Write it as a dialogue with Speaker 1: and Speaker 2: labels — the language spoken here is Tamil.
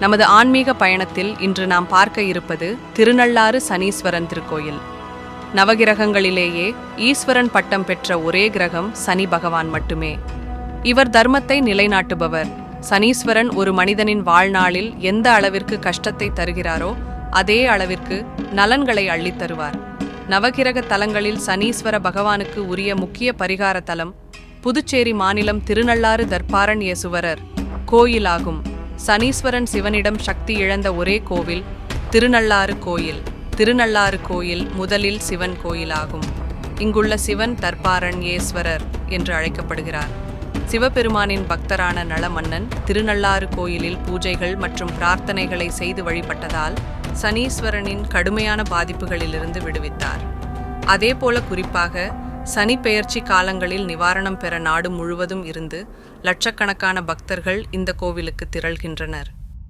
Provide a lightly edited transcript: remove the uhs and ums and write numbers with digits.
Speaker 1: நமது ஆன்மீக பயணத்தில் இன்று நாம் பார்க்க இருப்பது திருநள்ளாறு சனீஸ்வரன் திருக்கோயில். நவகிரகங்களிலேயே ஈஸ்வரன் பட்டம் பெற்ற ஒரே கிரகம் சனி பகவான் மட்டுமே. இவர் தர்மத்தை நிலைநாட்டுபவர். சனீஸ்வரன் ஒரு மனிதனின் வாழ்நாளில் எந்த அளவிற்கு கஷ்டத்தை தருகிறாரோ அதே அளவிற்கு நலன்களை அள்ளித் தருவார். நவகிரக தலங்களில் சனீஸ்வர பகவானுக்கு உரிய முக்கிய பரிகார தலம் புதுச்சேரி மாநிலம் திருநள்ளாறு தர்பாரண்யேசுவரர் கோயிலாகும். சனீஸ்வரன் சிவனிடம் சக்தி இழந்த ஒரே கோவில் திருநள்ளாறு கோயில். திருநள்ளாறு கோயில் முதலில் சிவன் கோயிலாகும். இங்குள்ள சிவன் தர்பாரண்யேஸ்வரர் என்று அழைக்கப்படுகிறார். சிவபெருமானின் பக்தரான நளமன்னன் திருநள்ளாறு கோயிலில் பூஜைகள் மற்றும் பிரார்த்தனைகளை செய்து வழிபட்டதால் சனீஸ்வரனின் கடுமையான பாதிப்புகளிலிருந்து விடுவித்தார். அதேபோல குறிப்பாக சனி பெயர்ச்சி காலங்களில் நிவாரணம் பெற நாடு முழுவதும் இருந்து லட்சக்கணக்கான பக்தர்கள் இந்த கோவிலுக்கு திரள்கின்றனர்.